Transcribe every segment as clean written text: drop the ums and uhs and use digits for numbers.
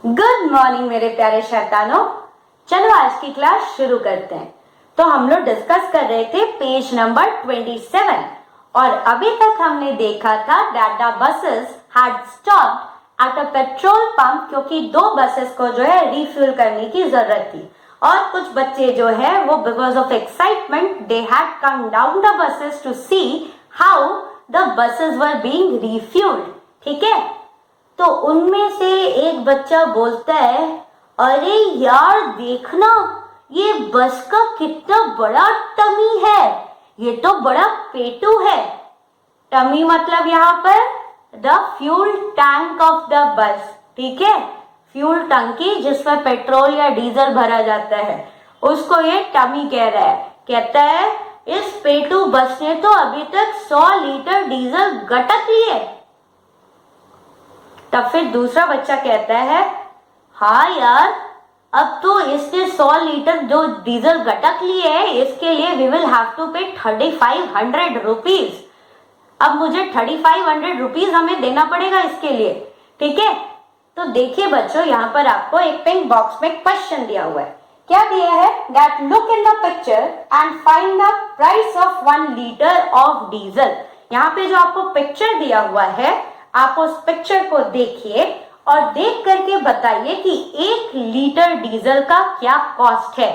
Good morning मेरे प्यारे शैतानों। चलो आज की क्लास शुरू करते हैं। तो हम लोग डिस्कस कर रहे थे पेज नंबर 27 और अभी तक हमने देखा था that the buses had stopped at a petrol pump क्योंकि दो बसेस को जो है रिफ्यूल करने की जरूरत थी और कुछ बच्चे जो है वो because of excitement they had come down the buses to see how the buses were being refuelled. ठीक है, तो उनमें से एक बच्चा बोलता है, अरे यार देखना ये बस का कितना बड़ा टमी है, ये तो बड़ा पेटू है। टमी मतलब यहाँ पर the fuel tank of the bus. ठीक है, फ्यूल टंकी जिसमें पेट्रोल या डीजल भरा जाता है उसको ये टमी कह रहा है। कहता है इस पेटू बस ने तो अभी तक 100 लीटर डीजल गटक लिए। तब फिर दूसरा बच्चा कहता है, हाँ यार अब तो इसने 100 लीटर जो डीजल गटक लिए है इसके लिए वी विल हैव टू पे 3500 रुपीज। अब मुझे 3500 रुपीज हमें देना पड़ेगा इसके लिए। ठीक है, तो देखिए बच्चों यहाँ पर आपको एक पिंक बॉक्स में क्वेश्चन दिया हुआ है। क्या दिया है? That look in the picture and find the price of 1 litre of diesel. यहाँ पे जो आपको पिक्चर दिया हुआ है आप उस पिक्चर को देखिए और देख करके बताइए कि 1 लीटर डीजल का क्या कॉस्ट है।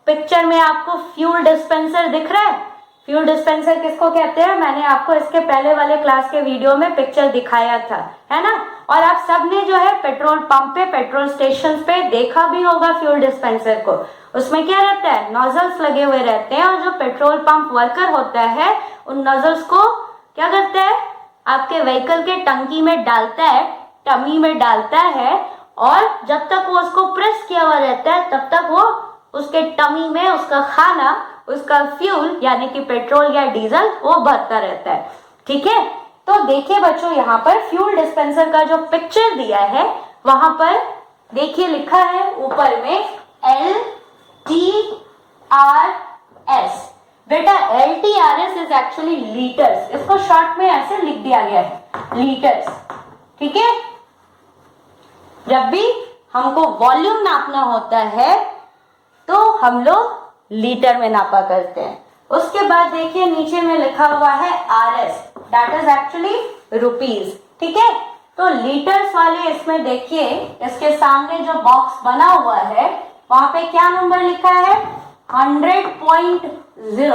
पिक्चर में आपको फ्यूल डिस्पेंसर दिख रहा है। फ्यूल डिस्पेंसर किसको कहते हैं? मैंने आपको इसके पहले वाले क्लास के वीडियो में पिक्चर दिखाया था, है ना। और आप सबने जो है पेट्रोल पंप पे, पेट्रोल स्टेशन पे देखा भी होगा फ्यूल डिस्पेंसर को। उसमें क्या रहता है? नोजल्स लगे हुए रहते हैं और जो पेट्रोल पंप वर्कर होता है उन नोजल्स को क्या करता है? आपके व्हीकल के टंकी में डालता है, टमी में डालता है और जब तक वो उसको प्रेस किया हुआ रहता है तब तक वो उसके टमी में उसका खाना, उसका फ्यूल यानी कि पेट्रोल या डीजल वो भरता रहता है। ठीक है, तो देखिए बच्चों यहाँ पर फ्यूल डिस्पेंसर का जो पिक्चर दिया है वहां पर देखिए लिखा है ऊपर में LTRS। बेटा LTRS इज एक्चुअली लीटर्स, इसको शॉर्ट में ऐसे लिख दिया गया है लीटर्स। ठीक है, जब भी हमको वॉल्यूम नापना होता है तो हम लोग लीटर में नापा करते हैं। उसके बाद देखिए नीचे में लिखा हुआ है RS, that is actually rupees. ठीक है, तो लीटर्स वाले इसमें देखिए इसके सामने जो बॉक्स बना हुआ है वहां पे क्या नंबर लिखा है? 100.0।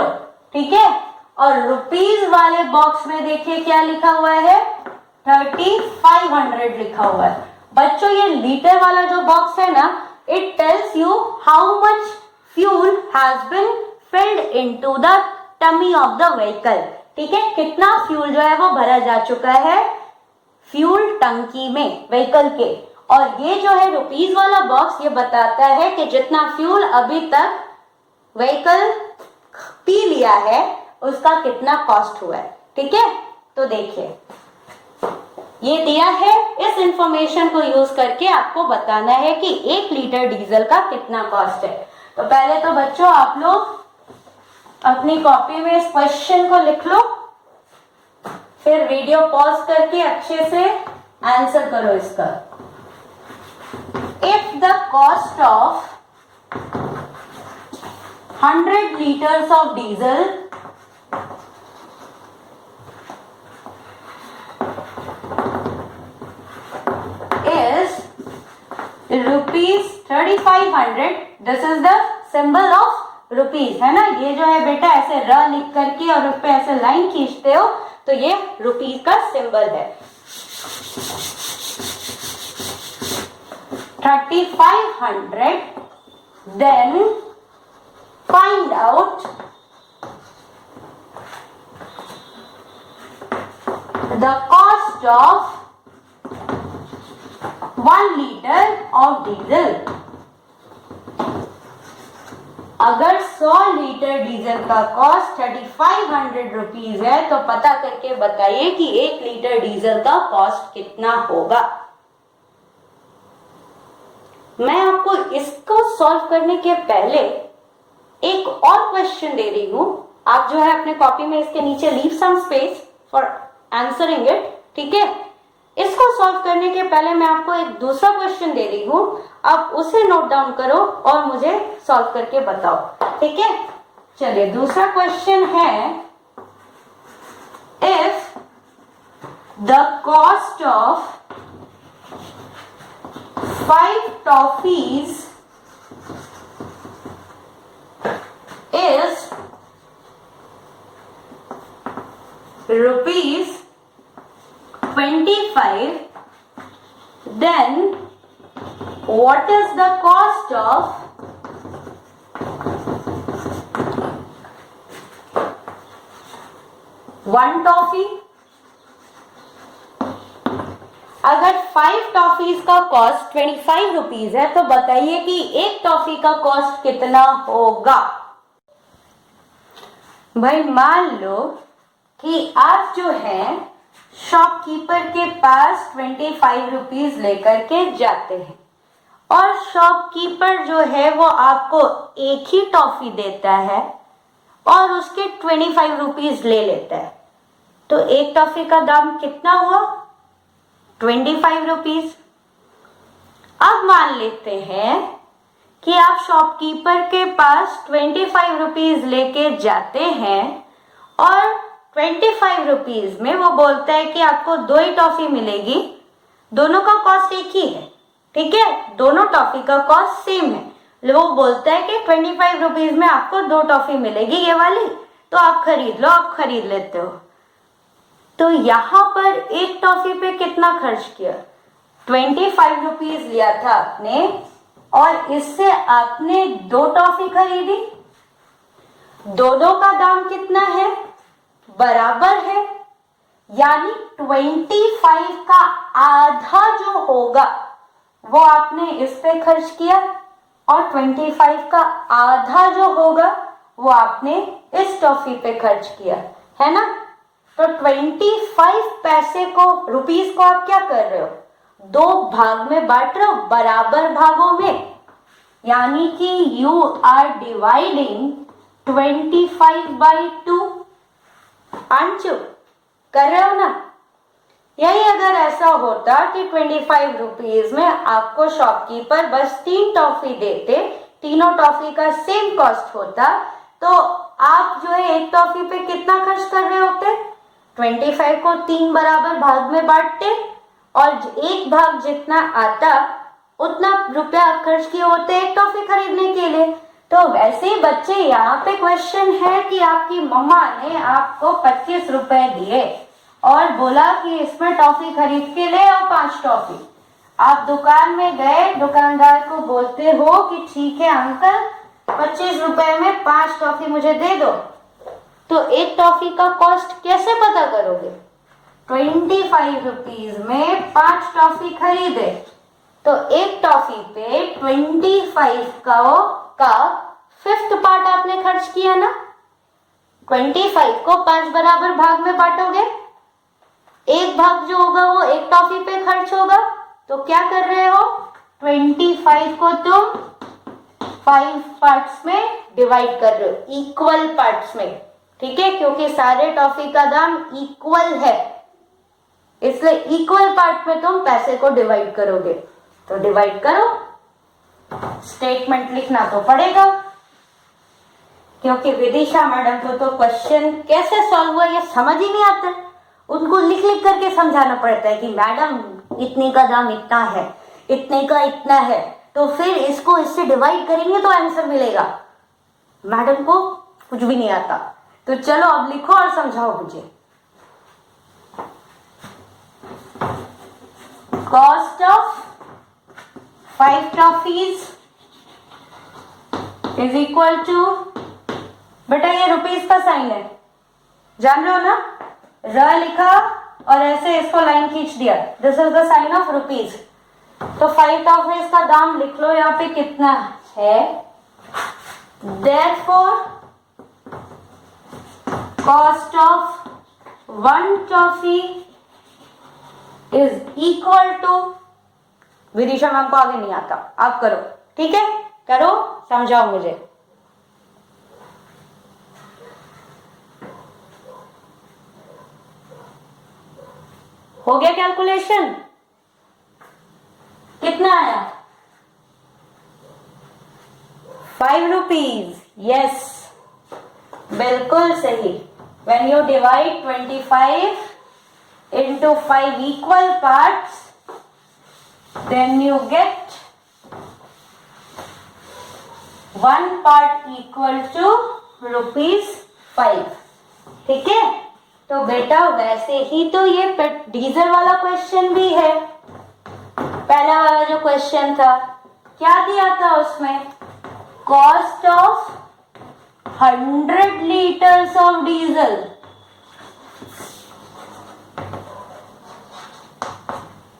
ठीक है, और रुपीज वाले बॉक्स में देखिए क्या लिखा हुआ है? 3500 लिखा हुआ है। बच्चों ये लीटर वाला जो बॉक्स है ना, it tells you how much fuel has been filled into the tummy of the vehicle. ठीक है, कितना फ्यूल जो है वो भरा जा चुका है फ्यूल टंकी में व्हीकल के। और ये जो है रुपीज वाला बॉक्स ये बताता है कि जितना फ्यूल अभी तक व्हीकल पी लिया है उसका कितना कॉस्ट हुआ है। ठीक है, तो देखिए ये दिया है, इस इंफॉर्मेशन को यूज करके आपको बताना है कि 1 लीटर डीजल का कितना कॉस्ट है। तो पहले तो बच्चों आप लोग अपनी कॉपी में इस क्वेश्चन को लिख लो, फिर वीडियो पॉज करके अच्छे से आंसर करो इसका। If the cost of 100 liters of diesel is ₹3500, this is the symbol of rupees, है ना। ये जो है बेटा ऐसे र लिख करके और उस पे ऐसे लाइन खींचते हो तो ये रुपीज का सिंबल है। 3500, then find out the cost of 1 liter of diesel। अगर 100 लीटर डीजल का कॉस्ट 3500 रुपीज है तो पता करके बताइए कि 1 लीटर डीजल का कॉस्ट कितना होगा। मैं आपको इसको सॉल्व करने के पहले एक और क्वेश्चन दे रही हूं। आप जो है अपने कॉपी में इसके नीचे leave some space for answering it. ठीक है, इसको सॉल्व करने के पहले मैं आपको एक दूसरा क्वेश्चन दे रही हूं, आप उसे नोट डाउन करो और मुझे सॉल्व करके बताओ, ठीक है। चलिए दूसरा क्वेश्चन है, if the cost of 5 toffees is rupees 25, then what is the cost of 1 toffee? अगर 5 टॉफीज का कॉस्ट 25 रुपीज है तो बताइए कि एक टॉफी का कॉस्ट कितना होगा। भाई मान लो कि आप जो है शॉपकीपर के पास 25 रुपीज लेकर के जाते हैं और शॉपकीपर जो है वो आपको एक ही टॉफी देता है और उसके 25 रुपीज ले लेता है, तो एक टॉफी का दाम कितना हुआ? 25 रुपीज। अब मान लेते हैं कि आप शॉपकीपर के पास 25 रुपीज लेके जाते हैं और 25 रुपीज में वो बोलता है कि आपको 2 ही टॉफी मिलेगी, दोनों का कॉस्ट एक ही है, ठीक है, दोनों टॉफी का कॉस्ट सेम है। वो बोलता है कि 25 रुपीज में आपको 2 टॉफी मिलेगी ये वाली, तो आप खरीद लो, आप खरीद लेते हो। तो यहां पर एक टॉफी पे कितना खर्च किया? 25 रुपीज लिया था आपने और इससे आपने 2 टॉफी खरीदी, दोनों का दाम कितना है? बराबर है, यानी 25 का आधा जो होगा वो आपने इस पे खर्च किया और 25 का आधा जो होगा वो आपने इस टॉफी पे खर्च किया, है ना। तो 25 पैसे को, रुपीस को आप क्या कर रहे हो? 2 भाग में बांट रहे हो, बराबर भागों में, यानी कि यू आर डिवाइडिंग 25/2। आंचू कर रहे हो ना। यही अगर ऐसा होता कि 25 रुपीज में आपको शॉपकीपर बस 3 टॉफी देते, तीनों टॉफी का सेम कॉस्ट होता, तो आप जो है एक टॉफी पे कितना खर्च कर रहे होते? 25 को 3 बराबर भाग में बांटते और एक भाग जितना आता उतना रुपया खर्च किए होते एक टॉफी खरीदने के लिए। तो वैसे ही बच्चे यहाँ पे क्वेश्चन है कि आपकी मम्मा ने आपको 25 रुपए दिए और बोला कि इसमें टॉफी खरीद के ले आओ 5 टॉफी। आप दुकान में गए, दुकानदार को बोलते हो कि ठीक है अंकल 25 रुपए में 5 टॉफी मुझे दे दो, तो एक टॉफी का कॉस्ट कैसे पता करोगे? 25 रुपीज में 5 टॉफी खरीदे तो एक टॉफी पे 25 का 5th पार्ट आपने खर्च किया ना। 25 को 5 बराबर भाग में बांटोगे, एक भाग जो होगा वो एक टॉफी पे खर्च होगा, तो क्या कर रहे हो? 25 को तुम 5 पार्ट्स में डिवाइड कर रहे हो, इक्वल पार्ट्स में, ठीक है, क्योंकि सारे टॉफी का दाम इक्वल है, इसलिए इक्वल पार्ट में तुम पैसे को डिवाइड करोगे। तो डिवाइड करो, स्टेटमेंट लिखना तो पड़ेगा, क्योंकि विदिशा मैडम को तो क्वेश्चन कैसे सॉल्व हुआ ये समझ ही नहीं आता, उनको लिख लिख करके समझाना पड़ता है कि मैडम इतने का दाम इतना है, इतने का इतना है, तो फिर इसको इससे डिवाइड करेंगे तो आंसर मिलेगा। मैडम को कुछ भी नहीं आता। तो चलो अब लिखो और समझाओ मुझे। Cost of 5 toffees is equal to, बेटा ये रुपीस का साइन है, जान रहे हो ना, र लिखा और ऐसे इसको लाइन खींच दिया, this is the sign of rupees. तो 5 टॉफीज का दाम लिख लो यहाँ पे कितना है। Therefore cost of 1 toffee is equal to, Vidisha ma'am को आगे नहीं आता, आप करो, ठीक है, करो, समझाओ मुझे। हो गया कैलकुलेशन? कितना आया? 5 रुपीज। यस, बिल्कुल सही। When you divide 25 into 5 equal parts, then you get 1 part equal to ₹5। ठीक है, तो बेटा वैसे ही तो ये डीजल वाला क्वेश्चन भी है। पहला वाला जो क्वेश्चन था क्या दिया था उसमें? Cost of 100 liters of diesel,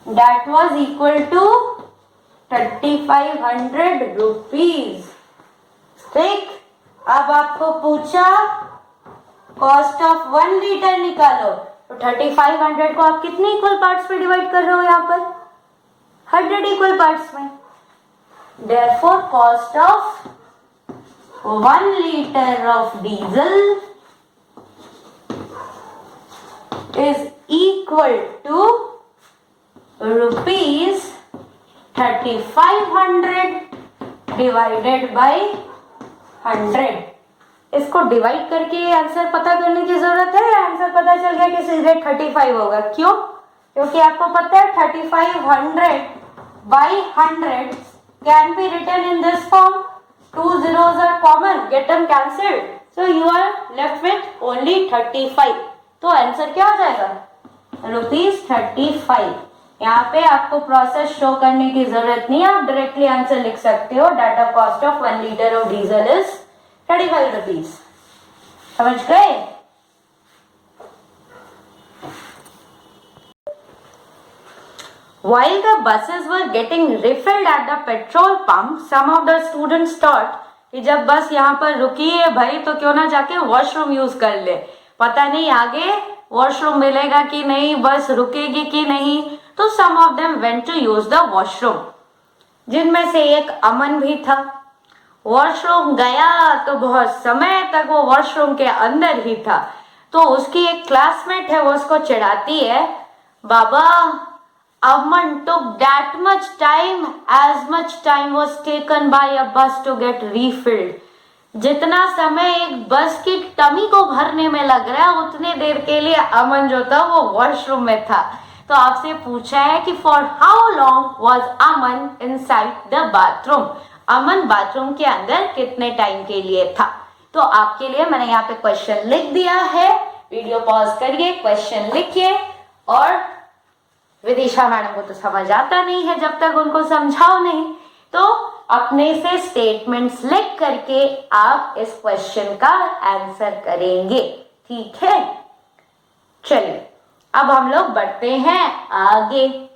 that was equal to 3500 rupees। ठीक, अब आपको पूछा कॉस्ट ऑफ 1 लीटर निकालो, तो 3500 को आप कितने इक्वल पार्ट्स में डिवाइड कर रहे हो? यहाँ पर 100 इक्वल पार्ट्स में। Therefore, cost of 1 liter of diesel is equal to ₹3500 divided by 100। इसको डिवाइड करके आंसर पता करने की जरूरत है? आंसर पता चल गया कि सीधे 35 होगा। क्यों? क्योंकि आपको पता है 3500 by 100 can be written in this form। 2 zeros are common, get them cancelled, so you are left with only 35। तो आंसर क्या हो जाएगा? ₹35। यहाँ पे आपको प्रोसेस शो करने की जरूरत नहीं है, आप डायरेक्टली आंसर लिख सकते हो। Data cost of 1 litre of diesel is 35 rupees. समझ गए? While the buses were getting refilled at the petrol pump, some of the students thought कि जब बस यहाँ पर रुकी है भाई तो क्यों ना जाके वॉशरूम यूज कर ले, पता नहीं आगे वॉशरूम मिलेगा कि नहीं, बस रुकेगी कि नहीं। तो some of them went to use the washroom, जिनमें से एक अमन भी था। वॉशरूम गया तो बहुत समय तक वो वॉशरूम के अंदर ही था। तो उसकी एक क्लासमेट है, वो उसको चिढ़ाती है, बाबा Aman took that much time as much time was taken by a bus to get refilled। जितना समय एक बस की टमी को भरने में लग रहा है उतने देर के लिए अमन जो था वो वॉशरूम में था। तो आपसे पूछा है कि for how long was Aman inside the bathroom, Aman bathroom के अंदर कितने टाइम के लिए था। तो आपके लिए मैंने यहाँ पे क्वेश्चन लिख दिया है, वीडियो पॉज करिए, क्वेश्चन लिखिए। और विदिशा मैडम को तो समझ आता नहीं है जब तक उनको समझाओ नहीं, तो अपने से स्टेटमेंट्स लिख करके आप इस क्वेश्चन का आंसर करेंगे। ठीक है, चलिए अब हम लोग बढ़ते हैं आगे।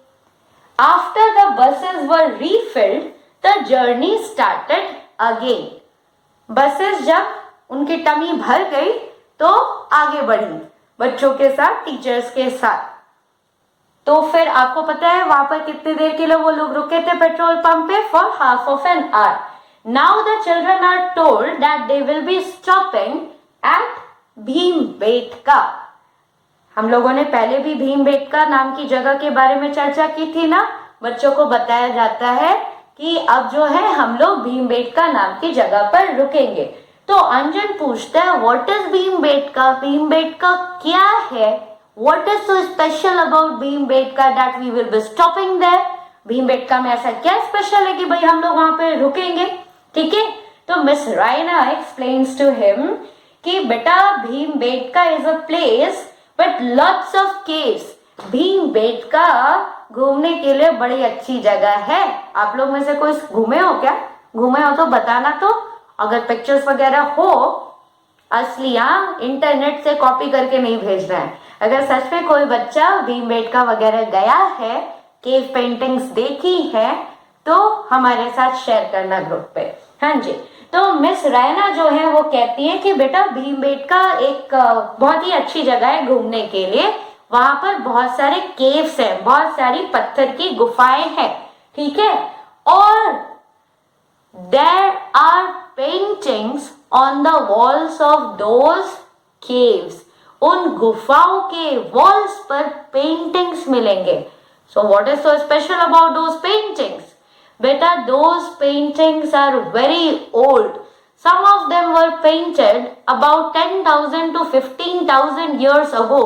After the buses were refilled the journey started again. Buses जब उनकी टमी भर गई तो आगे बढ़ी बच्चों के साथ, टीचर्स के साथ। तो फिर आपको पता है वहां पर कितने देर के लिए वो लोग रुके थे पेट्रोल पंप पे? For half of an hour. Now the children are told that they will be stopping at Bhimbetka. हम लोगों ने पहले भी भीमबेटका नाम की जगह के बारे में चर्चा की थी ना। बच्चों को बताया जाता है कि अब जो है हम लोग भीमबेटका नाम की जगह पर रुकेंगे। तो अंजन पूछता है व्हाट इज भीमबेटका? भीमबेटका क्या है? What is so special about Bhimbetka that we will be stopping there? Bhimbetka में ऐसा क्या स्पेशल है कि भाई हम लोग वहां पे रुकेंगे? ठीक है, तो Miss Raina explains to him कि बेटा Bhimbetka is a place but lots of caves. Bhimbetka घूमने के लिए बड़ी अच्छी जगह है। आप लोग में से कोई घूमे हो क्या? घूमे हो तो बताना, तो अगर पिक्चर्स वगैरह हो असली, इंटरनेट से कॉपी करके नहीं भेजना है। अगर सच में कोई बच्चा भीमबेटका वगैरह गया है, केव पेंटिंग्स देखी है, तो हमारे साथ शेयर करना ग्रुप पे। हाँ जी, तो मिस रायना जो है वो कहती है कि बेटा भीमबेटका एक बहुत ही अच्छी जगह है घूमने के लिए। वहां पर बहुत सारे केव्स हैं, बहुत सारी पत्थर की गुफाएं हैं। ठीक है, और there are paintings on the walls of those caves. उन गुफाओं के वॉल्स पर पेंटिंग्स मिलेंगे. So what is so special about those paintings? बेटा, those paintings are very old. Some of them were painted about 10,000 to 15,000 years ago.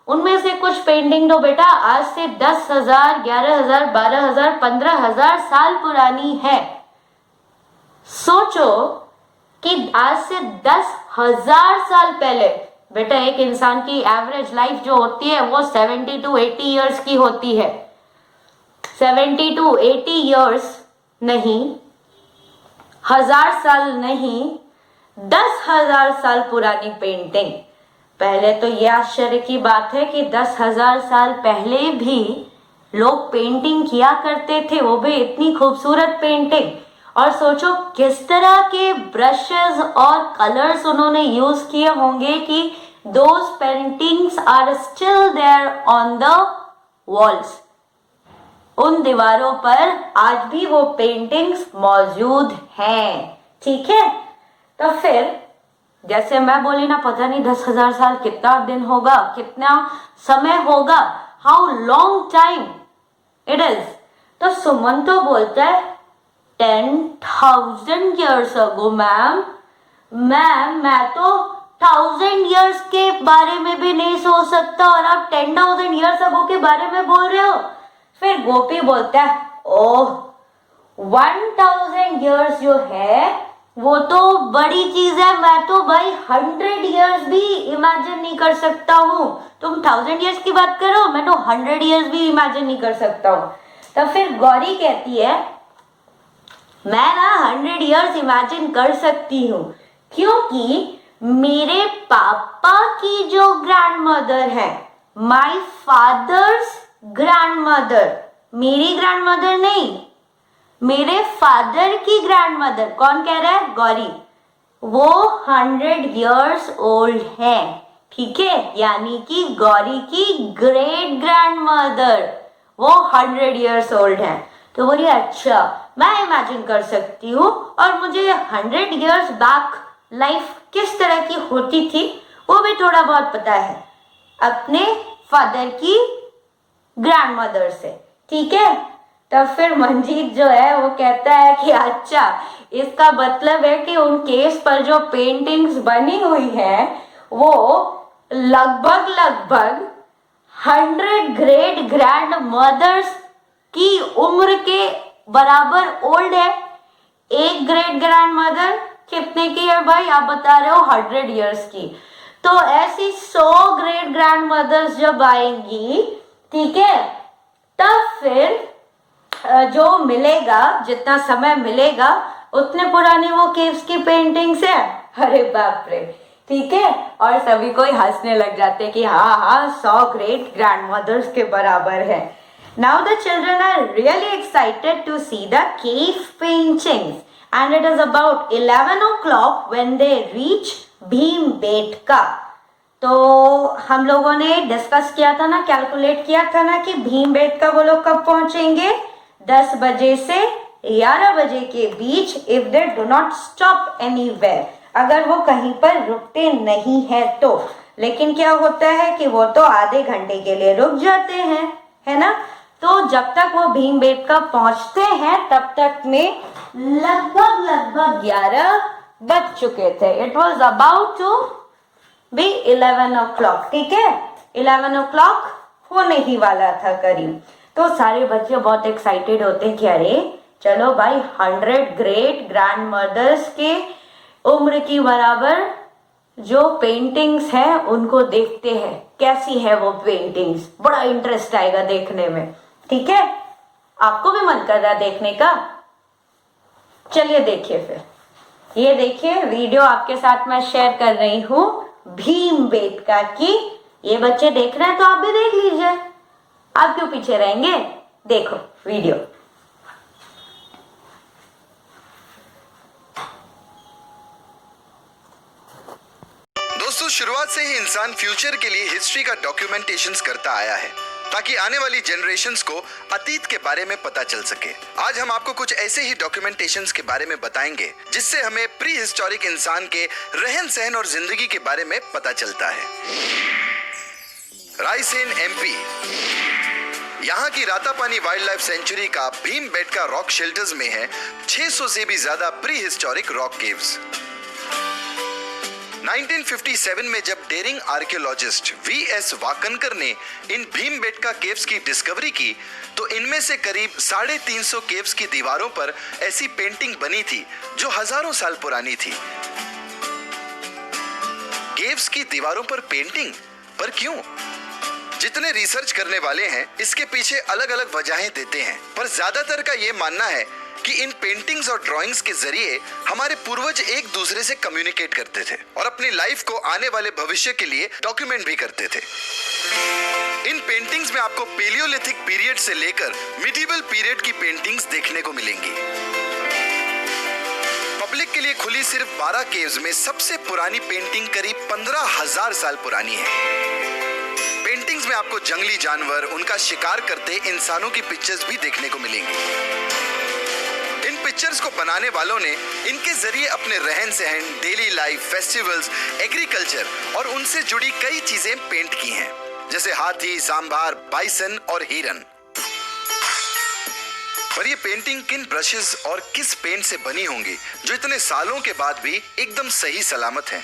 उनमें से कुछ painting तो बेटा आज से 10,000, 11,000, 12,000, 15,000 साल पुरानी है. सोचो कि आज से 10,000 साल पहले बेटा एक इंसान की एवरेज लाइफ जो होती है वो 70 to 80 इयर्स की होती है. 70 to 80 इयर्स नहीं, 1000 साल नहीं, 10,000 साल पुरानी पेंटिंग. पहले तो ये आश्चर्य की बात है कि 10,000 साल पहले भी लोग पेंटिंग किया करते थे, वो भी इतनी खूबसूरत पेंटिंग. और सोचो किस तरह के ब्रशेस और कलर्स उन्होंने यूज किए होंगे कि those paintings are still there on the walls. उन दीवारों पर आज भी वो पेंटिंग्स मौजूद हैं. ठीक है, तो फिर जैसे मैं बोली ना, पता नहीं 10,000 साल कितना दिन होगा, कितना समय होगा, how long time it is. तो सुमन तो बोलता है 10,000 years ago. मैम मैं तो 1,000 years के बारे में भी नहीं सोच सकता और आप 10,000 years ago के बारे में बोल रहे हो. फिर गोपी बोलता है ओह 1,000 years जो है वो तो बड़ी चीज है, मैं तो भाई 100 years भी इमेजिन नहीं कर सकता हूँ. तुम 1,000 years की बात करो, मैं तो 100 years भी इमेजिन नहीं कर सकता हूँ. तो फिर गौरी कहती है मैं ना 100 years इमेजिन कर सकती हूँ क्योंकि मेरे पापा की जो ग्रैंडमदर है, माय फादर्स ग्रैंडमदर, मेरी ग्रैंडमदर नहीं, मेरे फादर की ग्रैंडमदर. कौन कह रहा है? गौरी. वो 100 years ओल्ड है. ठीक है, यानी कि गौरी की ग्रेट ग्रैंडमदर वो 100 years ओल्ड है. तो बोली अच्छा मैं इमेजिन कर सकती हूँ और मुझे 100 years बैक लाइफ किस तरह की होती थी वो भी थोड़ा बहुत पता है अपने फादर की ग्रैंडमदर से. ठीक है, तब फिर मंजीत जो है वो कहता है कि अच्छा इसका मतलब है कि उन केस पर जो पेंटिंग्स बनी हुई है वो लगभग 100 ग्रेट ग्रैंड मदर्स की उम्र के बराबर ओल्ड है. एक ग्रेट ग्रैंड मदर कितने की है भाई? आप बता रहे हो 100 years की. तो ऐसी 100 ग्रेट ग्रैंड मदर्स जब आएंगी, ठीक है, तब फिर जो मिलेगा, जितना समय मिलेगा उतने पुरानी वो केव्स की पेंटिंग्स है. अरे बाप रे. ठीक है, और सभी कोई हंसने लग जाते हैं कि हाँ 100 ग्रेट ग्रैंडमदर्स के बराबर है. Now the children are really excited to see the cave paintings and it is about 11 o'clock when they reach Bhimbetka. तो हम लोगों ने डिस्कस किया था ना, कैलकुलेट किया था ना कि भीमबेटका वो लोग कब पहुंचेंगे? 10 बजे से 11 बजे के बीच. If they do not stop anywhere, अगर वो कहीं पर रुकते नहीं है तो. लेकिन क्या होता है कि वो तो आधे घंटे के लिए रुक जाते हैं, है ना. तो जब तक वो भीमबेटका पहुंचते हैं तब तक में लगभग 11 बज चुके थे. It was about to be 11 o'clock. ठीक है, 11 o'clock होने ही वाला था करीब. तो सारे बच्चे बहुत एक्साइटेड होते हैं कि अरे चलो भाई 100 ग्रेट ग्रैंड मदर्स के उम्र की बराबर जो पेंटिंग्स है उनको देखते हैं कैसी है वो पेंटिंग्स. बड़ा इंटरेस्ट आएगा देखने में. ठीक है, आपको भी मन कर रहा है देखने का? चलिए देखिए फिर. ये देखिए वीडियो आपके साथ मैं शेयर कर रही हूँ भीमबेटका की. ये बच्चे देख रहे हैं तो आप भी देख लीजिए. आप क्यों पीछे रहेंगे? देखो वीडियो. दोस्तों, शुरुआत से ही इंसान फ्यूचर के लिए हिस्ट्री का डॉक्यूमेंटेशन करता आया है. ताकि आने वाली जनरेशन्स को अतीत के बारे में पता चल सके। आज हम आपको कुछ ऐसे ही डॉक्यूमेंटेशंस के बारे में बताएंगे जिससे हमें प्री हिस्टोरिक इंसान के रहन सहन और जिंदगी के बारे में पता चलता है। रायसेन एमपी, यहाँ की रातापानी वाइल्ड लाइफ सेंचुरी का भीमबेटका रॉक शेल्टर्स में है 600 से भी ज्यादा प्री हिस्टोरिक रॉक केव्स। 1957 में जब डेरिंग आर्कियोलॉजिस्ट वीएस वाकनकर ने इन भीमबेटका केव्स की डिस्कवरी की तो इनमें से करीब 350 केव्स की दीवारों पर ऐसी पेंटिंग बनी थी जो हजारों साल पुरानी थी। केव्स की दीवारों पर पेंटिंग, पर क्यों? जितने रिसर्च करने वाले हैं इसके पीछे अलग अलग वजहें देते हैं, पर ज्यादातर का ये मानना है कि इन पेंटिंग्स और ड्राइंग्स के जरिए हमारे पूर्वज एक दूसरे से कम्युनिकेट करते थे और अपनी लाइफ को आने वाले भविष्य के लिए डॉक्यूमेंट भी करते थे। इन पेंटिंग्स में आपको पेलियोलिथिक पीरियड से लेकर मिडिवल पीरियड की पेंटिंग्स देखने को मिलेंगी। पब्लिक के लिए खुली सिर्फ 12 केव्स में सबसे पुरानी पेंटिंग करीब 15,000 साल पुरानी है। पेंटिंग्स में आपको जंगली जानवर, उनका शिकार करते इंसानों की पिक्चर्स भी देखने को मिलेंगी। इन पिक्चर्स को बनाने वालों ने इनके जरिए अपने रहन सहन, डेली लाइफ, फेस्टिवल्स, एग्रीकल्चर और उनसे जुड़ी कई चीजें पेंट की हैं, जैसे हाथी, सांभर, बाइसन और हिरन। पर ये पेंटिंग किन ब्रशेस और किस पेंट से बनी होंगी जो इतने सालों के बाद भी एकदम सही सलामत हैं?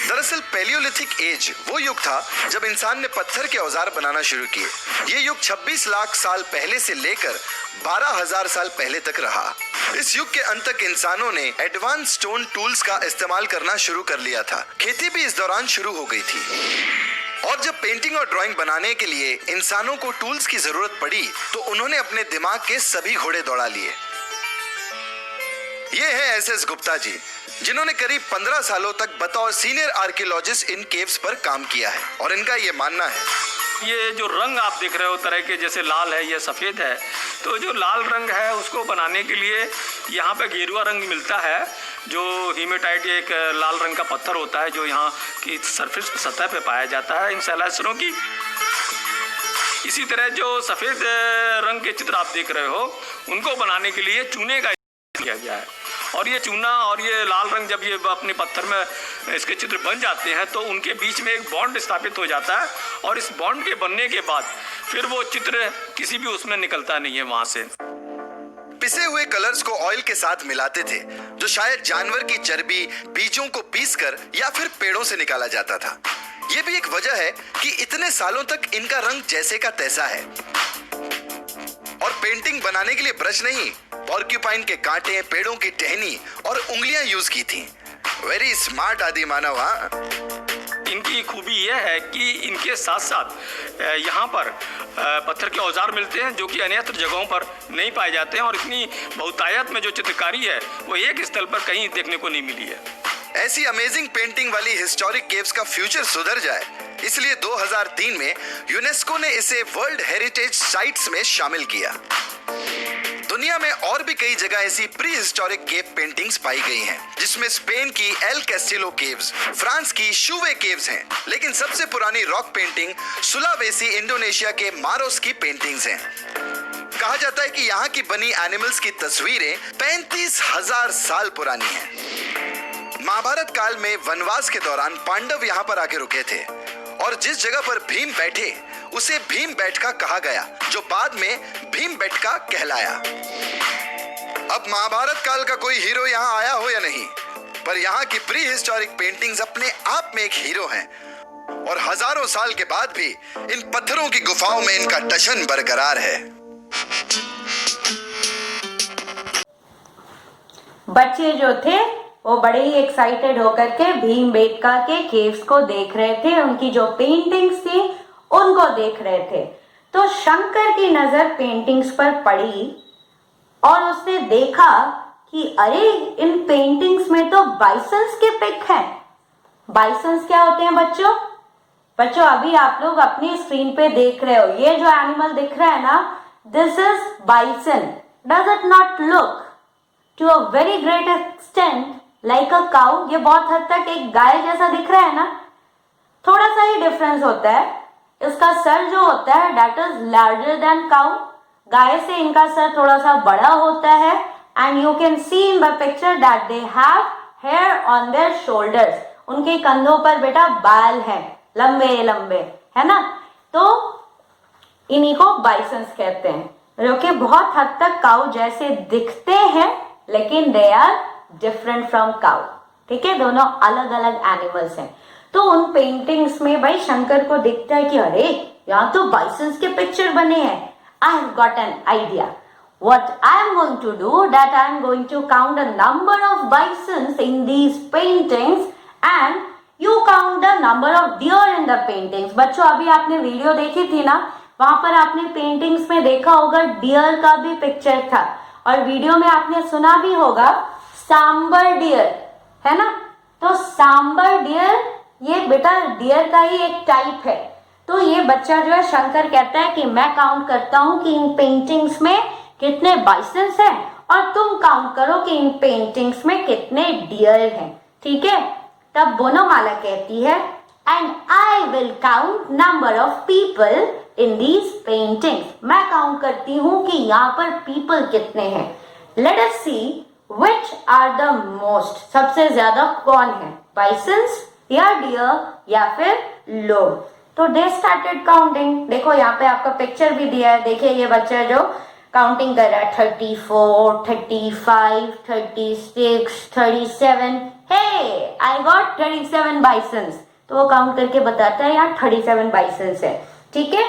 दरअसल पेलियोलिथिक एज वो युग था जब इंसान ने पत्थर के औजार बनाना शुरू किए। ये युग 26 लाख साल पहले से लेकर 12,000 साल पहले तक रहा। इस युग के अंत तक इंसानों ने एडवांस स्टोन टूल्स का इस्तेमाल करना शुरू कर लिया था। खेती भी इस दौरान शुरू हो गई थी। और जब पेंटिंग और ड्राइंग बनाने के लिए इंसानों को टूल्स की जरूरत पड़ी तो उन्होंने अपने दिमाग के सभी घोड़े दौड़ा लिए। ये है एसएस गुप्ता जी, जिन्होंने करीब 15 सालों तक बतौर सीनियर आर्कियोलॉजिस्ट इन केव्स पर काम किया है और इनका ये मानना है। ये जो रंग आप देख रहे हो तरह के, जैसे लाल है या सफ़ेद है, तो जो लाल रंग है उसको बनाने के लिए यहाँ पे गेरुआ रंग मिलता है, जो हीमेटाइट एक लाल रंग का पत्थर होता है जो यहाँ की सरफेस सतह पे पाया जाता है इन सैलासरों की। इसी तरह जो सफ़ेद रंग के चित्र आप देख रहे हो उनको बनाने के लिए चूने का किया गया है। और ये चूना और ये लाल रंग जब ये अपने पत्थर में इसके चित्र बन जाते हैं तो उनके बीच में एक बॉन्ड स्थापित हो जाता है और इस बॉन्ड के बनने के बाद फिर वो चित्र किसी भी उसमें निकलता नहीं है वहां से। पिसे हुए कलर्स को ऑयल के साथ मिलाते थे जो शायद जानवर की चर्बी, बीजों को पीसकर या फिर पेड़ों से निकाला जाता था। ये भी एक वजह है कि इतने सालों तक इनका रंग जैसे का तैसा है। और पेंटिंग बनाने के लिए ब्रश नहीं, पॉर्क्यूपाइन के कांटे, पेड़ों की टहनी और उंगलियां यूज की थी। वेरी स्मार्ट आदि मानव। इनकी खूबी यह है कि इनके साथ साथ यहाँ पर पत्थर के औजार मिलते हैं जो कि अन्यत्र जगहों पर नहीं पाए जाते हैं और इतनी बहुतायत में जो चित्रकारी है वो एक स्थल पर कहीं देखने को नहीं मिली है। ऐसी अमेजिंग पेंटिंग वाली हिस्टोरिक केव्स का फ्यूचर सुधर जाए, इसलिए 2003 में यूनेस्को ने इसे वर्ल्ड हेरिटेज साइट्स में शामिल किया। दुनिया में और भी कई जगह ऐसी प्री हिस्टोरिक केव पेंटिंग्स पाई गई हैं, जिसमें स्पेन की एल कैस्टिलो केव्स, फ्रांस की शूवे केव्स हैं, लेकिन सबसे पुरानी रॉक पेंटिंग सुलावेसी इंडोनेशिया के मारोस की पेंटिंग्स हैं। कहा जाता है कि यहाँ की बनी एनिमल्स की तस्वीरें 35,000 साल पुरानी हैं। महाभारत काल में वनवास के दौरान पांडव यहाँ पर आके रुके थे और जिस जगह पर भीम बैठे उसे भीमबेटका कहा गया, जो बाद में भीमबेटका कहलाया। अब महाभारत काल का कोई हीरो यहाँ आया हो या नहीं, पर यहाँ की प्री हिस्टोरिक पेंटिंग्स अपने आप में एक हीरो हैं और हजारों साल के बाद भी इन पत्थरों की गुफाओं में इनका टशन बरकरार है। बच्चे जो थे वो बड़े ही एक्साइटेड होकर के भीमबेटका के केव्स को देख रहे थे, उनकी जो पेंटिंग्स थी उनको देख रहे थे। तो शंकर की नजर पेंटिंग्स पर पड़ी और उसने देखा कि अरे इन पेंटिंग्स में तो बाइसन्स के पिक हैं। बाइसन्स क्या होते हैं बच्चों? बच्चों अभी आप लोग अपनी स्क्रीन पे देख रहे हो, ये जो एनिमल दिख रहा है ना, this is bison. Does it not look to a very great extent like a cow? ये बहुत हद तक एक गाय जैसा दिख रहा है ना, थोड़ा सा ही डिफरेंस होता है, इसका सर जो होता है that is larger than cow, गाय से इनका सर थोड़ा सा बड़ा होता है and you can see in the picture that they have hair on their shoulders, उनके कंधों पर बेटा बाल हैं लंबे लंबे, है ना। तो इन्हीं को बाइसन्स कहते हैं, जो कि बहुत हद तक काउ जैसे दिखते हैं लेकिन they are different from cow, ठीक है, दोनों अलग अलग एनिमल्स हैं। तो उन पेंटिंग्स में भाई शंकर को दिखता है कि अरे यहाँ तो बाइसन्स के पिक्चर बने हैं। I have got an idea what I am going to do, that I am going to count a number of bisons in these paintings and you count the number of deer in the paintings। बच्चों अभी आपने video देखी थी ना, वहां पर आपने paintings में देखा होगा डियर का भी पिक्चर था और वीडियो में आपने सुना भी होगा सांबर डियर, है ना। तो सांबर डियर ये बेटा डियर का ही एक टाइप है। तो ये बच्चा जो है शंकर कहता है कि मैं काउंट करता हूं कि इन पेंटिंग्स में कितने बाइसन्स हैं और तुम काउंट करो कि इन पेंटिंग्स में कितने डियर हैं, ठीक है। तब बोनोमाला कहती है and I will count number of people in these paintings, मैं काउंट करती हूं कि यहाँ पर पीपल कितने हैं। Let us see which are the most, सबसे ज्यादा कौन है, बाइसन्स या डियर या फिर लोग। तो दे स्टार्टेड काउंटिंग, देखो यहाँ पे आपका पिक्चर भी दिया है, देखिए ये बच्चा जो काउंटिंग कर रहा है 34, 35, 36, 37, हे आई गॉट 37 बाइसन्स। तो वो काउंट करके बताता है यहाँ 37 बाइसन्स है, ठीक है।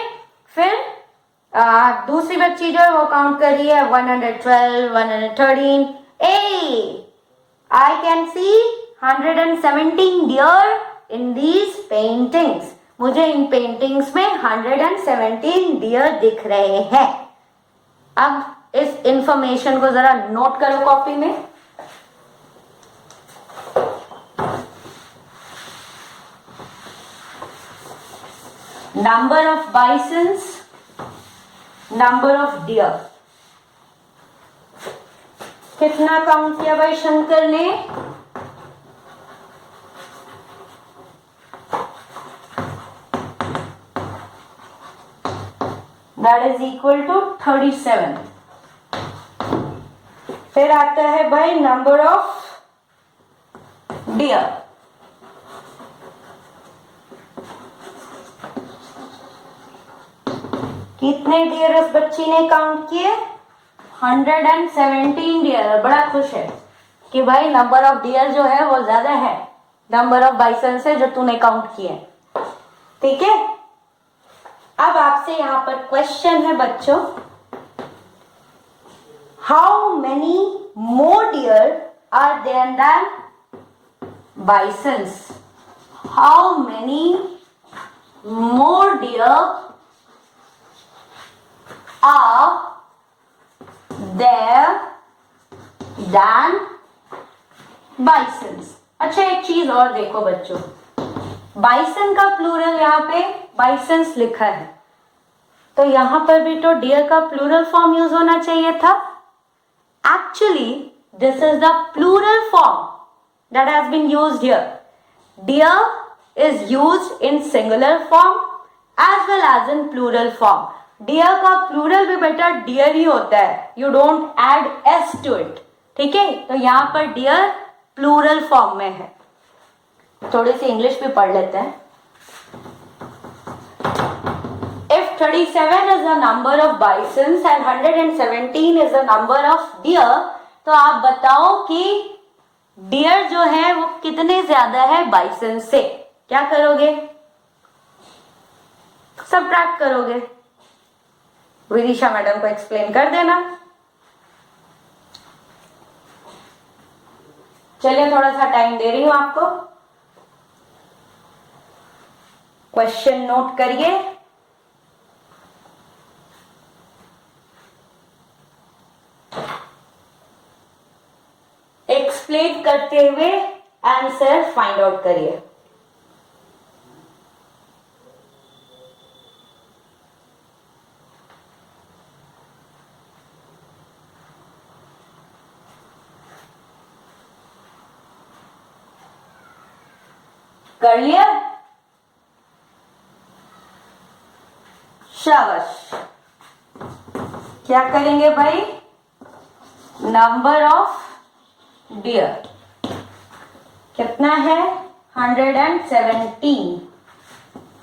फिर दूसरी बच्ची जो है वो काउंट कर रही है 112, 113, I can see 117 deer in these paintings, मुझे इन पेंटिंग्स में 117 डियर दिख रहे हैं। अब इस इंफॉर्मेशन को जरा नोट करो कॉपी में। Number of बाइसन्स, number of dear, कितना काउंट किया भाई शंकर ने, that is equal to 37। फिर आता है भाई नंबर ऑफ डियर, कितने डियर उस बच्ची ने काउंट किए, 117 डियर। बड़ा खुश है कि भाई नंबर ऑफ डियर जो है वो ज्यादा है नंबर ऑफ बाइसन से जो तूने काउंट किए, ठीक है। अब आपसे यहां पर क्वेश्चन है बच्चों, how many more deer are there than bisons, how many more deer are there than bisons. अच्छा एक चीज और देखो बच्चों, बाइसन का प्लूरल यहाँ पे बाइसन्स लिखा है, तो यहां पर भी तो डियर का प्लूरल फॉर्म यूज होना चाहिए था। Actually this is the plural form that has been used here. Deer is used in singular form as well as in plural form. Deer का प्लूरल भी बेटा डियर ही होता है, you don't add S to it, ठीक है। तो यहां पर डियर प्लूरल फॉर्म में है। थोड़ी सी इंग्लिश भी पढ़ लेते हैं। If 37 is the number of bisons and 117 is the number of deer, तो आप बताओ कि डियर जो है वो कितने ज्यादा है बाइसन से। क्या करोगे, सबट्रैक्ट करोगे। विदिशा मैडम को एक्सप्लेन कर देना। चलिए थोड़ा सा टाइम दे रही हूं आपको, क्वेश्चन नोट करिए। एक्सप्लेन करते हुए आंसर फाइंड आउट करिए। कर लिया? शाबाश। क्या करेंगे भाई? नंबर ऑफ डियर कितना है? 117।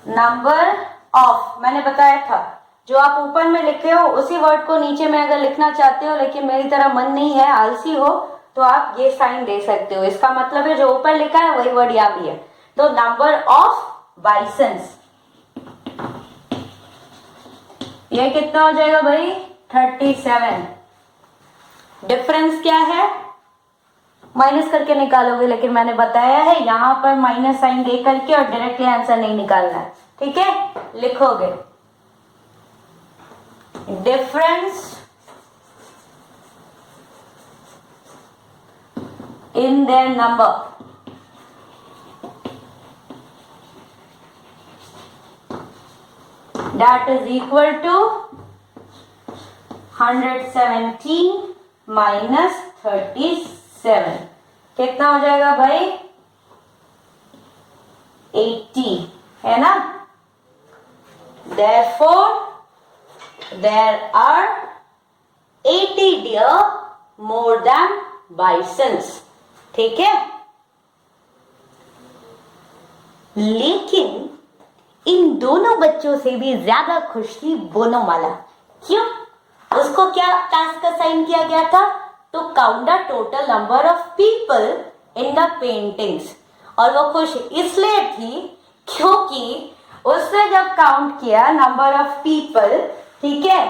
नंबर ऑफ मैंने बताया था, जो आप ऊपर में लिखे हो उसी वर्ड को नीचे में अगर लिखना चाहते हो, लेकिन मेरी तरह मन नहीं है, आलसी हो, तो आप ये साइन दे सकते हो। इसका मतलब है जो ऊपर लिखा है वही वर्ड यहाँ भी है। तो नंबर ऑफ बाइसन्स, ये कितना हो जाएगा भाई? 37। डिफरेंस क्या है? माइनस करके निकालोगे, लेकिन मैंने बताया है यहां पर माइनस साइन दे करके और डायरेक्टली आंसर नहीं निकालना है, ठीक है? लिखोगे difference in their number, that is equal to 117 minus 37। कितना हो जाएगा भाई? 80 है ना? Therefore there are 80 deer more than bisons। ठीक है? लेकिन इन दोनों बच्चों से भी ज्यादा खुश थी बोनोमाला। क्यों? उसको क्या टास्क असाइन किया गया था? To count the total number of people in the paintings. और वो खुश इसलिए थी क्योंकि उसने जब काउंट किया नंबर ऑफ पीपल, ठीक है,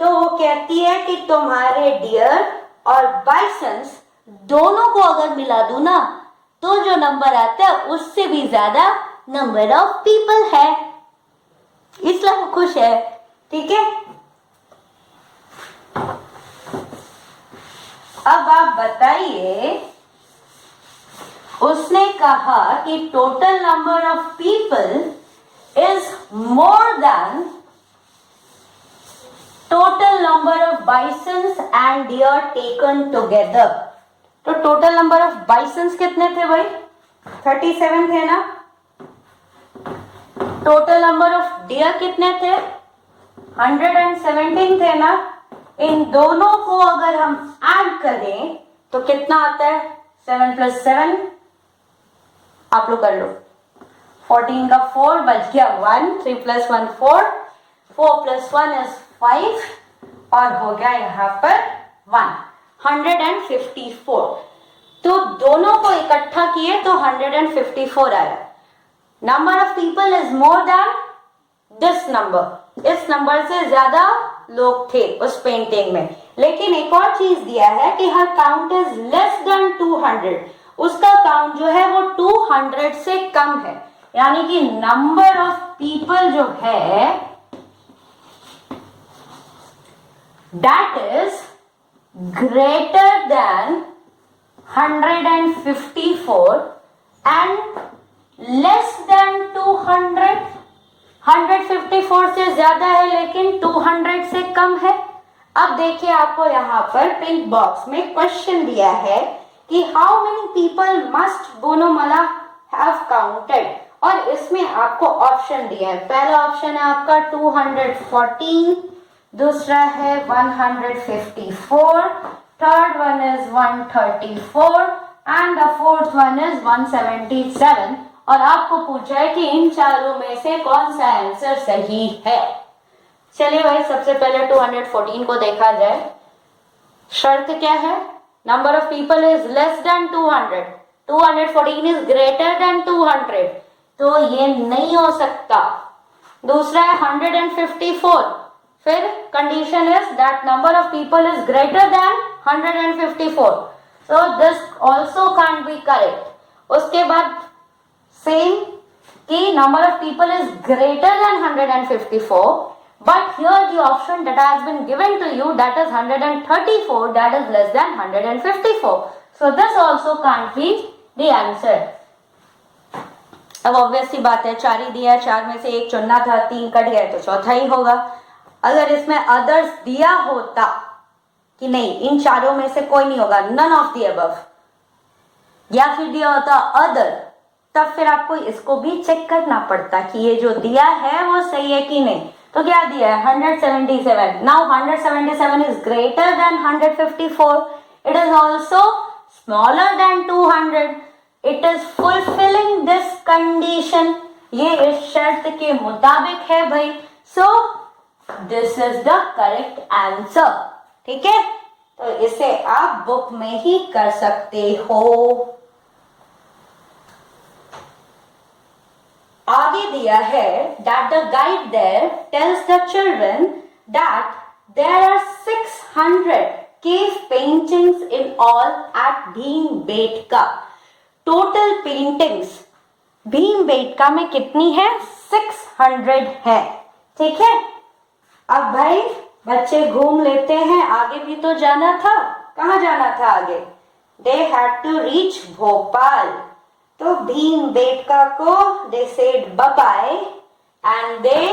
तो वो कहती है कि तुम्हारे डियर और बाइसन्स दोनों को अगर मिला दूं ना, तो जो नंबर आता है उससे भी ज्यादा नंबर ऑफ पीपल है, इसलिए वो खुश है। ठीक है? अब आप बताइए, उसने कहा कि total number of people is more than total number of bisons and deer taken together. तो टोटल नंबर ऑफ बाइसन्स कितने थे भाई? 37 थे ना? टोटल नंबर ऑफ डियर कितने थे? 117 थे ना? इन दोनों को अगर हम ऐड करें तो कितना आता है? 7 + 7 आप लोग कर लो। 14 का 4 बच गया 1, 3 + 1 4, 4 + 1 is 5 और हो गया यहाँ पर 154। तो दोनों को इकट्ठा किए तो 154 आया। Number of people is more then this number. इस नंबर से ज्यादा लोग थे उस पेंटिंग में। लेकिन एक और चीज दिया है कि हर काउंट इज लेस देन 200। उसका काउंट जो है वो 200 से कम है, यानी कि नंबर ऑफ पीपल जो है that is greater than 154 and less than 200। 154 से ज्यादा है लेकिन 200 से कम है। अब देखिए, आपको यहाँ पर पिंक बॉक्स में क्वेश्चन दिया है कि how many people must Bonomala have counted, और इसमें आपको ऑप्शन दिया है। पहला ऑप्शन है आपका 214, दूसरा है 154, third one is 134 and the fourth one is 177। और आपको पूछा है कि इन चारों में से कौन सा आंसर सही है। चलिए भाई, सबसे पहले 214 को देखा जाए। शर्त क्या है? Number of people is less than 200, 214 is greater than 200, तो ये नहीं हो सकता। दूसरा है 154, फिर condition is that number of people is greater than 154, so this also can't be correct। उसके बाद सेम कि number of people is greater than 154, but here the option that has been given to you, that is 134, that is less than 154, so this also can't be the answer। अब obvious सी बात है, 4 ही दिया है, 4 में से एक चुनना था, 3 कट गया तो चौथा ही होगा। अगर इसमें अदर्स दिया होता कि नहीं इन चारों में से कोई नहीं होगा, नन ऑफ द अबव, या फिर दिया होता अदर, तब फिर आपको इसको भी चेक करना पड़ता कि ये जो दिया है वो सही है कि नहीं। तो क्या दिया है 177. Now 177 is greater than 154. It is also smaller than 200. It is fulfilling this condition. ये इस शर्त के मुताबिक है भाई. So this is the correct answer. ठीक है, तो इसे आप बुक में ही कर सकते हो. आगे दिया है that the guide there tells the children that there are 600 cave paintings in all at Bhimbetka. Total paintings Bhimbetka में कितनी है? 600 है. ठीक है, अब भाई बच्चे घूम लेते हैं. आगे भी तो जाना था. कहाँ जाना था आगे? They had to reach Bhopal. तो भीमबेटका को they said bye-bye and they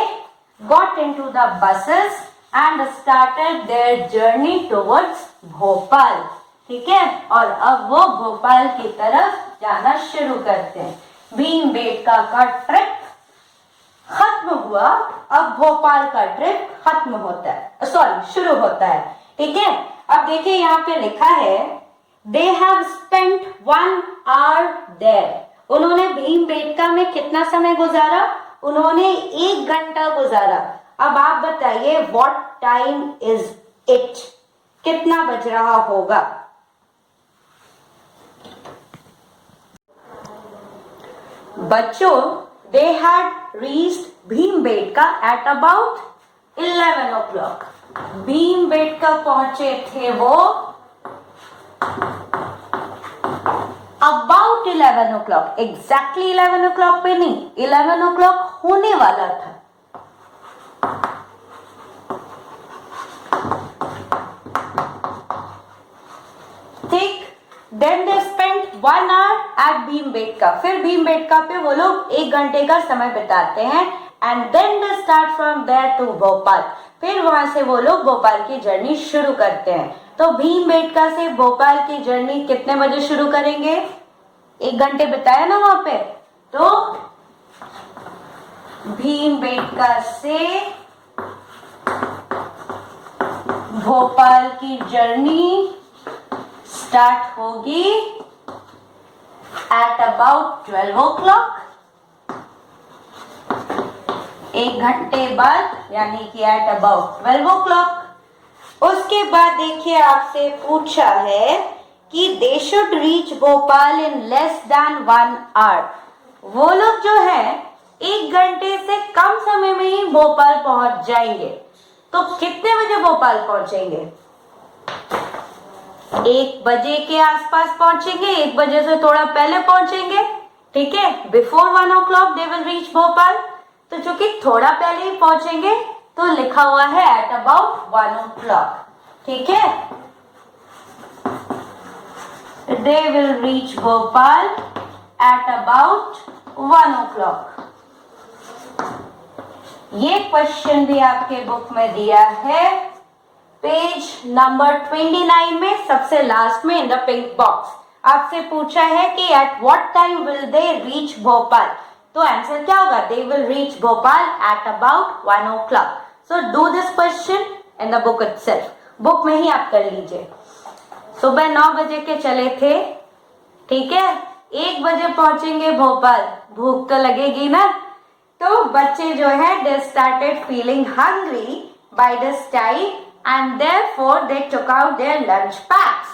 got into the buses and started their journey towards Bhopal. ठीक है, और अब वो भोपाल की तरफ जाना शुरू करते हैं. भीमबेटका का ट्रिप खत्म हुआ, अब भोपाल का ट्रिप खत्म होता है, सॉरी शुरू होता है. ठीक है, अब देखिए यहाँ पे लिखा है They have spent 1 hour there. उन्होंने भीमबेटका में कितना समय गुजारा? उन्होंने 1 घंटा गुजारा. अब आप बताइए what time is it? कितना बज रहा होगा? बच्चों, they had reached Bhimbetka at about 11 o'clock. Bhimbetka पहुंचे थे वो about 11 o'clock. Exactly 11 o'clock पे नहीं, 11 o'clock होने वाला था. ठीक, then they spent 1 hour at Bhimbetka. फिर भीमबेटका पे वो लोग 1 घंटे का समय बिताते हैं. And then they start from there to Bhopal. फिर वहां से वो लोग भोपाल की जर्नी शुरू करते हैं. तो भीमबेटका से भोपाल की जर्नी कितने बजे शुरू करेंगे? 1 घंटे बिताया ना वहां पे. तो भीमबेटका से भोपाल की जर्नी स्टार्ट होगी एट अबाउट 12 o'clock. 1 घंटे बाद, यानी कि एट अबाउट 12 o'clock. उसके बाद देखिए आपसे पूछा है कि they should reach Bhopal in less than 1 hour. वो लोग जो है 1 घंटे से कम समय में ही भोपाल पहुंच जाएंगे. तो कितने बजे भोपाल पहुंचेंगे? 1 बजे के आसपास पहुंचेंगे. 1 बजे से थोड़ा पहले पहुंचेंगे. ठीक है, before 1 o'clock they will reach Bhopal. तो चूंकि थोड़ा पहले ही पहुंचेंगे तो लिखा हुआ है एट अबाउट 1 o'clock. ठीक है, they will reach Bhopal at about 1 o'clock. ये क्वेश्चन भी आपके बुक में दिया है पेज नंबर 29 में, सबसे लास्ट में इन द पिंक बॉक्स. आपसे पूछा है कि at what time will they reach Bhopal. तो आंसर क्या होगा? They will reach Bhopal at about 1 o'clock. So do this question in the book itself. Book में ही आप कर लीजिए. सुबह 9 बजे के चले थे. ठीक है, 1 बजे पहुंचेंगे भोपाल. भूख तो लगेगी ना. तो बच्चे जो है they started feeling hungry by this time and therefore they took out their lunch packs.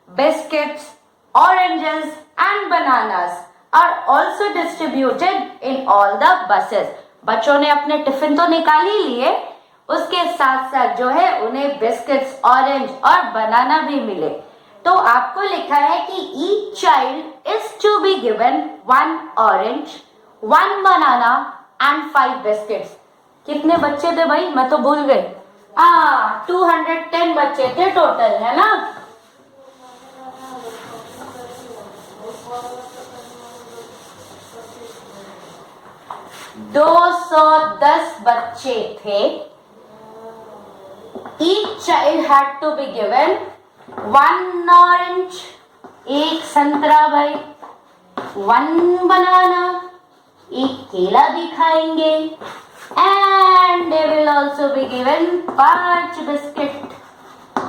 Biscuits, oranges and bananas are also distributed in all the buses. बच्चों ने अपने टिफिन तो निकाल ही लिए, उसके साथ साथ जो है उन्हें बिस्किट्स, ऑरेंज और बनाना भी मिले. तो आपको लिखा है कि each child is to be given 1 orange, 1 banana and 5 biscuits. कितने बच्चे थे भाई? मैं तो भूल गई. 210 बच्चे थे टोटल, है ना. $210 बच्चे थे. Each child had to be given 1 orange, 1 संतरा भाई, 1 बनाना, 1 केला भी खाएंगे, and they will also be given 5 biscuit.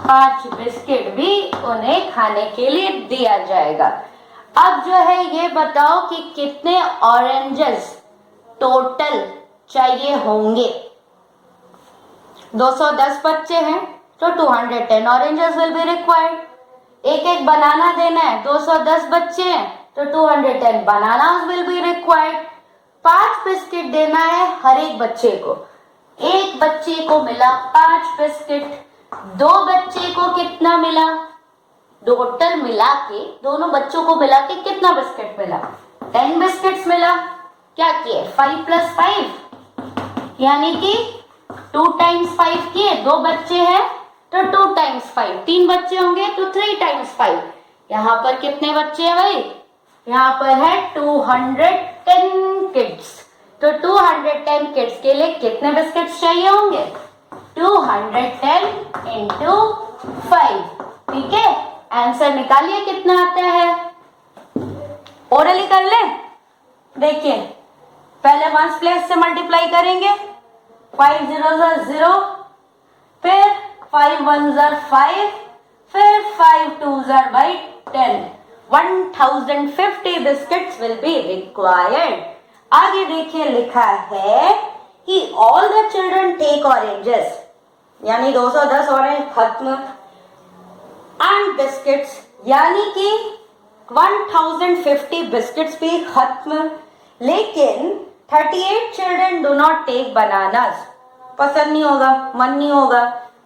5 biscuit भी उन्हें खाने के लिए दिया जाएगा। अब जो है ये बताओ कि कितने ऑरेंजेस टोटल चाहिए होंगे। 210 बच्चे हैं तो 210 ऑरेंजेस विल बी रिक्वायर्ड। एक एक बनाना देना है, 210 बच्चे हैं तो 210 bananas will be required. 5 biscuit देना है हर एक बच्चे को। एक बच्चे को मिला 5 बिस्किट। 2 बच्चे को कितना मिला? टोटल मिला के दोनों बच्चों को मिला के कितना बिस्किट मिला? 10 बिस्किट्स मिला। क्या किए? 5 + 5 यानी कि 2 × 5 किए। 2 बच्चे हैं तो 2 × 5। 3 बच्चे होंगे तो 3 × 5। यहाँ पर कितने बच्चे हैं भाई? यहाँ पर है 210 किड्स। तो 210 किड्स के लिए कितने बिस्किट्स चाहिए होंगे? 210 × 5। ठीक है, आंसर निकालिए कितना आता है। ओरली कर ले। देखिए पहले 1s प्लेस से मल्टीप्लाई करेंगे। 5 zeros are 0, फिर 5 1s are 5, फिर 5 2s are by 10। 1050 biscuits will be required. आगे देखिए लिखा है कि all the children take oranges, यानी 210 ऑरेंज खत्म, एंड बिस्किट्स यानी कि 1050 बिस्किट्स भी खत्म। लेकिन 38 children do not take bananas. पसंद नहीं होगा, मन नहीं होगा।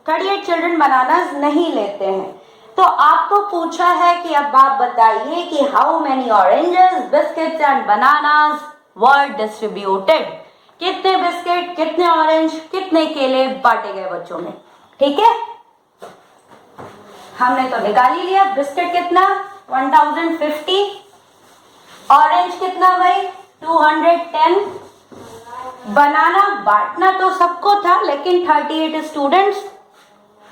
38 चिल्ड्रन बनानास नहीं लेते हैं। तो आपको पूछा है कि अब आप बताइए कि how many oranges, biscuits and bananas were distributed. कितने बिस्किट, कितने ऑरेंज, कितने केले बांटे गए बच्चों में। ठीक है, हमने तो निकाल ही लिया। बिस्किट कितना? 1050। ऑरेंज कितना भाई? 210। बनाना बांटना तो सबको था, लेकिन 38 students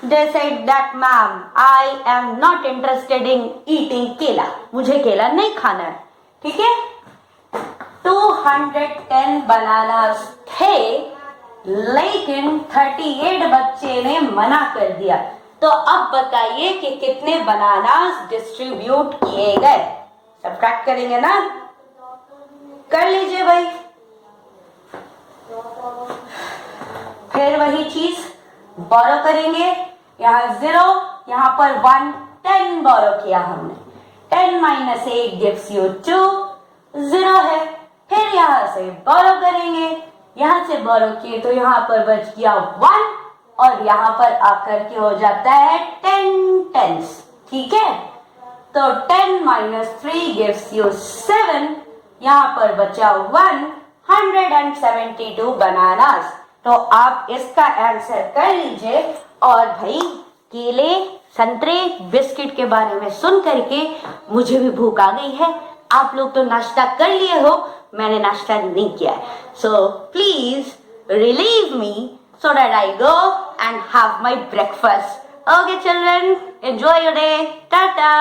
they said that ma'am I am not interested in eating केला, मुझे केला नहीं खाना है। ठीक है, 210 बनानास थे, लेकिन 38 बच्चे ने मना कर दिया। तो अब बताइए कि कितने बनानास डिस्ट्रीब्यूट किए गए। सब्ट्रैक्ट करेंगे ना, कर लीजिए भाई। फिर वही चीज बोरो करेंगे। यहाँ 0, यहाँ पर 1, 10 बोरो किया हमने। 10 - 8 gives you 2, 0 है। फिर यहाँ से बोरो करेंगे, यहाँ से बोरो किए तो यहाँ पर बच गया 1, और यहाँ पर आकर के हो जाता है 10 tens। ठीक है, तो 10 - 3 gives you 7, यहाँ पर बचा 1, 172 बनानास। तो आप इसका आंसर कर लीजिए। और भाई केले, संतरे, बिस्किट के बारे में सुन करके मुझे भी भूख आ गई है। आप लोग तो नाश्ता कर लिए हो, मैंने नाश्ता नहीं किया है। So please relieve me so that I go and have my breakfast. Okay children, enjoy your day. Tata.